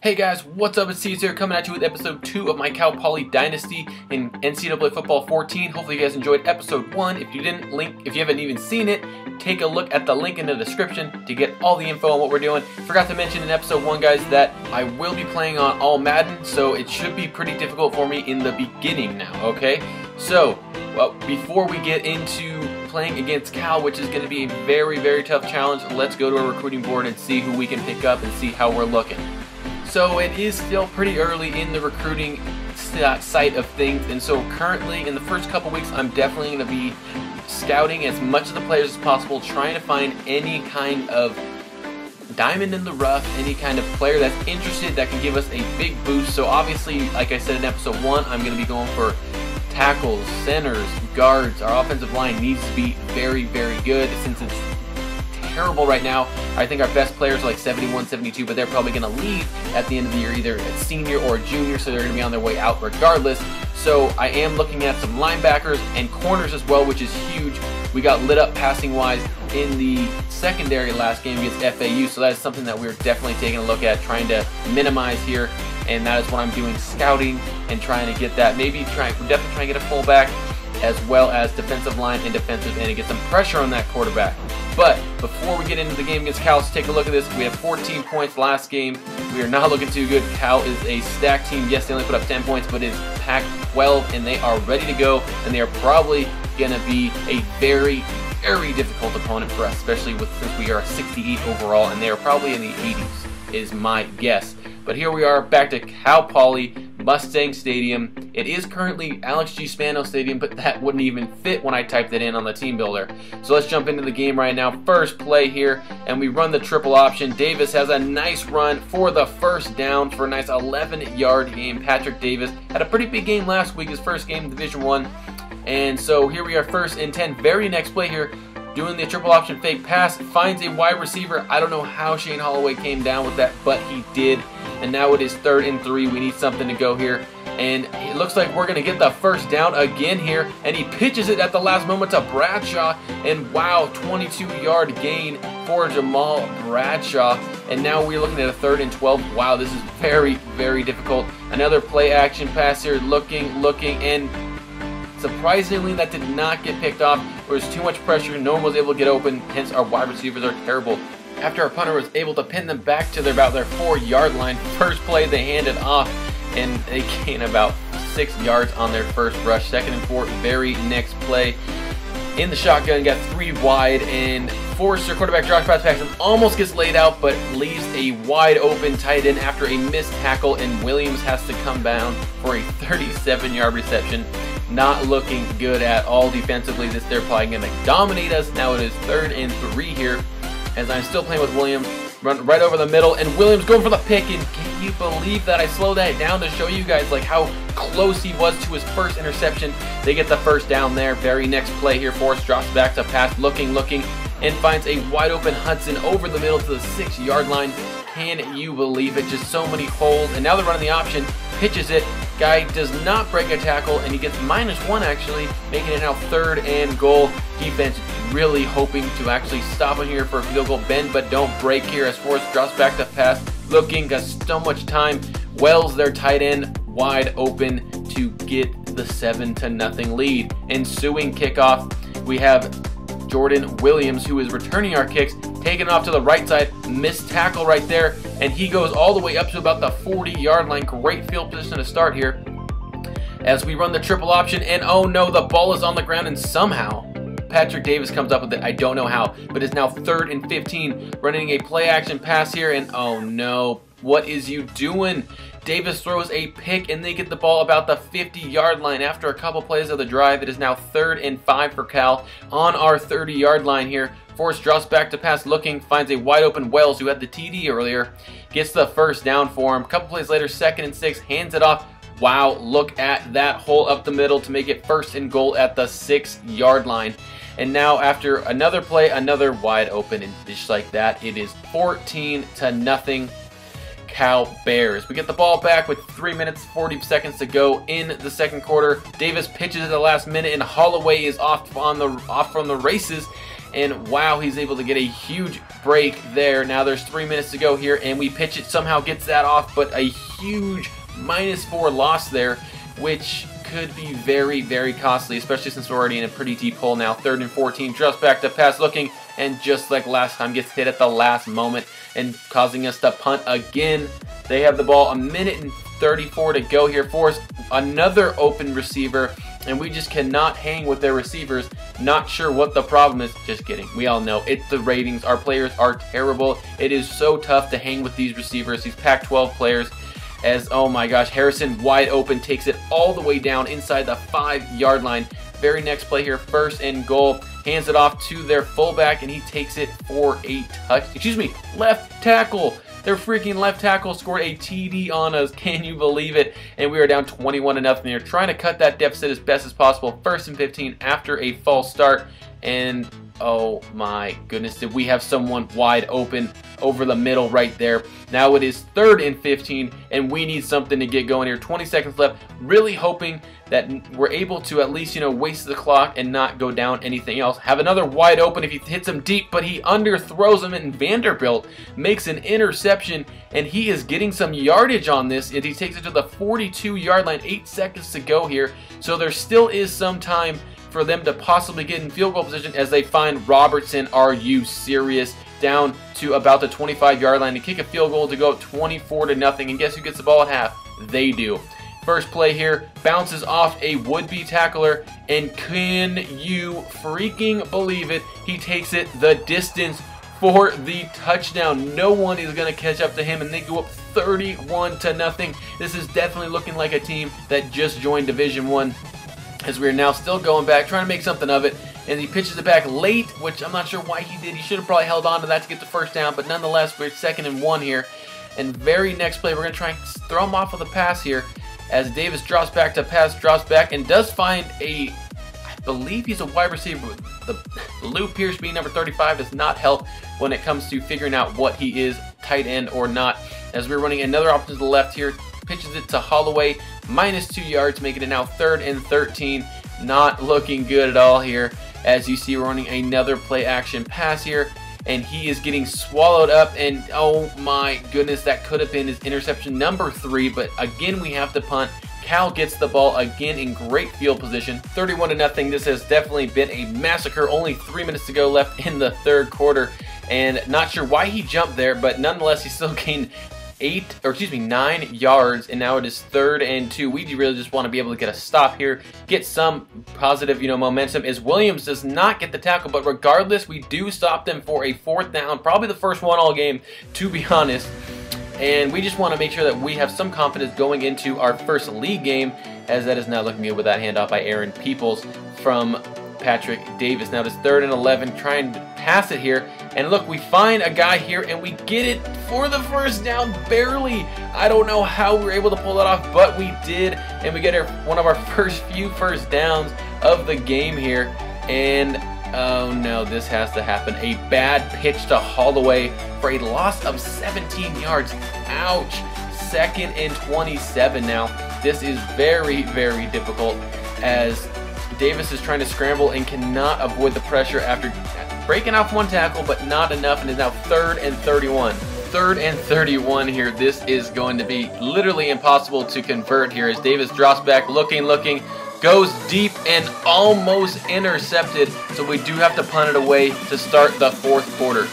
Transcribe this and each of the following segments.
Hey guys, what's up? It's Tieds here coming at you with episode 2 of my Cal Poly Dynasty in NCAA Football 14. Hopefully you guys enjoyed episode 1. If you haven't even seen it, take a look at the link in the description to get all the info on what we're doing. Forgot to mention in episode 1, guys, that I will be playing on all Madden, so it should be pretty difficult for me in the beginning now, okay? So, well, before we get into playing against Cal, which is going to be a very, very tough challenge, let's go to our recruiting board and see who we can pick up and see how we're looking. So it is still pretty early in the recruiting side of things, and so currently in the first couple weeks I'm definitely going to be scouting as much of the players as possible, trying to find any kind of diamond in the rough, any kind of player that's interested that can give us a big boost. So obviously, like I said in episode 1, I'm going to be going for tackles, centers, guards. Our offensive line needs to be very, very good since it's terrible right now. I think our best players are like 71, 72, but they're probably going to leave at the end of the year, either a senior or a junior, so they're going to be on their way out regardless. So I am looking at some linebackers and corners as well, which is huge. We got lit up passing wise in the secondary last game against FAU, so that is something that we're definitely taking a look at, trying to minimize here, and that is what I'm doing, scouting and trying to get that. We're definitely trying to get a fullback as well as defensive line and defensive end and get some pressure on that quarterback. But before we get into the game against Cal, let's take a look at this. We have 14 points last game. We are not looking too good. Cal is a stacked team. Yes, they only put up 10 points, but it is packed 12, and they are ready to go, and they are probably going to be a very, very difficult opponent for us, especially since we are 68 overall, and they are probably in the 80s, is my guess. But here we are, back to Cal Poly Mustangs Stadium. It is currently Alex G. Spano Stadium, but that wouldn't even fit when I typed it in on the team builder. So let's jump into the game right now. First play here, and we run the triple option. Davis has a nice run for the first down for a nice 11-yard game. Patrick Davis had a pretty big game last week, his first game in Division I. And so here we are, first and 10. Very next play here, doing the triple option fake pass, finds a wide receiver. I don't know how Shane Holloway came down with that, but he did. And now it is 3rd and 3. We need something to go here. And it looks like we're going to get the first down again here. And he pitches it at the last moment to Bradshaw. And wow, 22-yard gain for Jamal Bradshaw. And now we're looking at a 3rd and 12. Wow, this is very, very difficult. Another play action pass here, looking, and surprisingly, that did not get picked off. There was too much pressure. No one was able to get open. Hence, our wide receivers are terrible. After our punter was able to pin them back to about their 4-yard line, first play they handed off, and they gained about 6 yards on their first rush. 2nd and 4, very next play. In the shotgun, got 3 wide, and Forrester, quarterback, Josh Paxton, almost gets laid out, but leaves a wide open tight end after a missed tackle, and Williams has to come down for a 37-yard reception. Not looking good at all defensively. They're probably going to dominate us. Now it is 3rd and 3 here, as I'm still playing with Williams. Run right over the middle, and Williams going for the pick, and can you believe that I slowed that down to show you guys like how close he was to his first interception. They get the first down there. Very next play here, Forrest drops back to pass, looking, and finds a wide open Hudson over the middle to the 6-yard line. Can you believe it? Just so many holes, and now they're running the option, pitches it. Guy does not break a tackle, and he gets -1 actually, making it now 3rd and goal. Defense really hoping to actually stop him here for a field goal. Bend but don't break here as Forrest drops back to pass, looking, got so much time. Wells, their tight end, wide open to get the 7-0 lead. Ensuing kickoff, we have Jordan Williams, who is returning our kicks, taking it off to the right side, missed tackle right there, and he goes all the way up to about the 40-yard line. Great field position to start here as we run the triple option, and oh no, the ball is on the ground, and somehow Patrick Davis comes up with it. I don't know how, but it's now 3rd and 15, running a play action pass here, and oh no, what is you doing? Davis throws a pick, and they get the ball about the 50-yard line. After a couple plays of the drive, it is now 3rd and 5 for Cal on our 30-yard line here. Forrest drops back to pass, looking, finds a wide open Wells, who had the TD earlier, gets the first down for him. A couple plays later, 2nd and 6, hands it off. Wow, look at that hole up the middle to make it 1st and goal at the 6-yard line. And now after another play, another wide open, and just like that, it is 14-0 Cal Bears. We get the ball back with 3 minutes 40 seconds to go in the 2nd quarter. Davis pitches at the last minute, and Holloway is off from the races, and wow, he's able to get a huge break there. Now there's 3 minutes to go here, and we pitch it, somehow gets that off, but a huge -4 loss there, which could be very, very costly, especially since we're already in a pretty deep hole now. 3rd and 14, just back to pass looking, and just like last time, gets hit at the last moment and causing us to punt again. They have the ball, 1:34 to go here, force another open receiver, and we just cannot hang with their receivers. Not sure what the problem is. Just kidding. We all know it's the ratings. Our players are terrible. It is so tough to hang with these receivers, these Pac-12 players. As, oh my gosh, Harrison wide open, takes it all the way down inside the 5-yard line. Very next play here, 1st and goal, hands it off to their fullback, and he takes it for a left tackle. Their freaking left tackle scored a TD on us. Can you believe it? And we are down 21-0 here, trying to cut that deficit as best as possible. 1st and 15 after a false start, and oh my goodness, did we have someone wide open over the middle right there. Now it is 3rd and 15, and we need something to get going here. 20 seconds left. Really hoping that we're able to at least, waste the clock and not go down anything else. Have another wide open if he hits him deep, but he underthrows him, and Vanderbilt makes an interception, and he is getting some yardage on this, and he takes it to the 42-yard line. 8 seconds to go here, so there still is some time for them to possibly get in field goal position as they find Robertson. Are you serious? Down to about the 25-yard line to kick a field goal to go up 24-0, and guess who gets the ball at half? They do. First play here, bounces off a would-be tackler, and can you freaking believe it? He takes it the distance for the touchdown. No one is going to catch up to him, and they go up 31-0. This is definitely looking like a team that just joined Division I, as we are now still going back, trying to make something of it. And he pitches it back late, which I'm not sure why he did. He should have probably held on to that to get the first down, but nonetheless, we're 2nd and 1 here. And very next play, we're going to try and throw him off of the pass here, as Davis drops back to pass, drops back, and does find I believe he's a wide receiver. The Lou Pierce being number 35 does not help when it comes to figuring out what he is, tight end or not. As we're running another option to the left here, pitches it to Holloway, -2 yards, making it now 3rd and 13. Not looking good at all here. As you see, we're running another play action pass here, and he is getting swallowed up, and oh my goodness, that could have been his interception number 3, but again we have to punt. Cal gets the ball again in great field position. 31-0. This has definitely been a massacre. Only 3 minutes to go left in the 3rd quarter, and not sure why he jumped there, but nonetheless he still gained 9 yards, and now it is 3rd and 2. We really just want to be able to get a stop here, get some positive, momentum, as Williams does not get the tackle, but regardless, we do stop them for a 4th down, probably the first one all game, to be honest. And we just want to make sure that we have some confidence going into our first league game, as that is now looking good with that handoff by Aaron Peoples from Patrick Davis. Now it is 3rd and 11, trying to pass it here, and look, we find a guy here, and we get it for the first down, barely. I don't know how we were able to pull that off, but we did, and we get one of our few first downs of the game here. And oh no, this has to happen. A bad pitch to Holloway for a loss of 17 yards. Ouch. 2nd and 27 now. This is very, very difficult, as Davis is trying to scramble and cannot avoid the pressure after breaking off one tackle, but not enough, and is now 3rd and 31. 3rd and 31 here. This is going to be literally impossible to convert here, as Davis drops back, looking, goes deep, and almost intercepted. So we do have to punt it away to start the 4th quarter.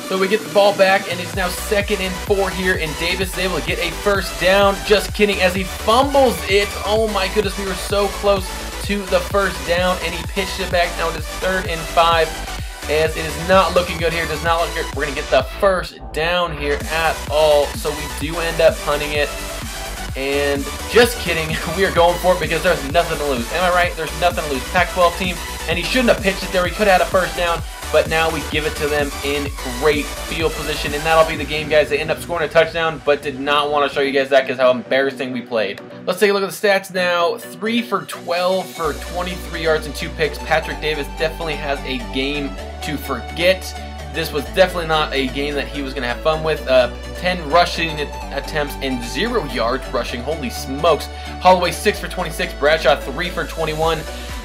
So we get the ball back, and it's now 2nd and 4 here, and Davis is able to get a first down. Just kidding, as he fumbles it. Oh my goodness, we were so close to the first down, and he pitched it back. Now it is 3rd and 5, as it is not looking good here. Does not look good. We're going to get the first down here at all, so we do end up punting it. And just kidding, we are going for it because there's nothing to lose. Am I right? There's nothing to lose. Pac-12 team, and he shouldn't have pitched it there. He could have had a first down, but now we give it to them in great field position, and that'll be the game, guys. They end up scoring a touchdown, but did not want to show you guys that because how embarrassing we played. Let's take a look at the stats now. 3 for 12 for 23 yards and 2 picks. Patrick Davis definitely has a game to forget. This was definitely not a game that he was going to have fun with. 10 rushing attempts and 0 yards rushing. Holy smokes. Holloway 6 for 26. Bradshaw 3 for 21.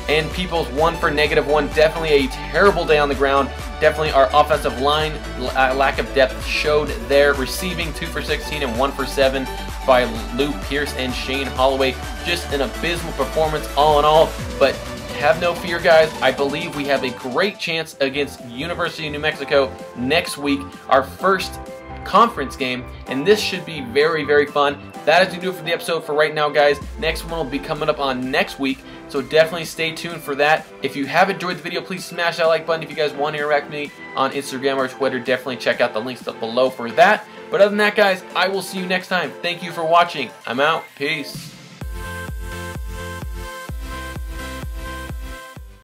and Peoples 1 for -1. Definitely a terrible day on the ground. Definitely our offensive line lack of depth showed there. Receiving 2 for 16 and 1 for 7 by Lou Pierce and Shane Holloway. Just an abysmal performance all in all, but have no fear, guys. I believe we have a great chance against University of New Mexico next week, our first conference game, and this should be very, very fun. That is going to do it for the episode for right now, guys. Next one will be coming up on next week, so definitely stay tuned for that. If you have enjoyed the video, please smash that like button. If you guys want to interact with me on Instagram or Twitter, definitely check out the links up below for that. But other than that, guys, I will see you next time. Thank you for watching. I'm out. Peace.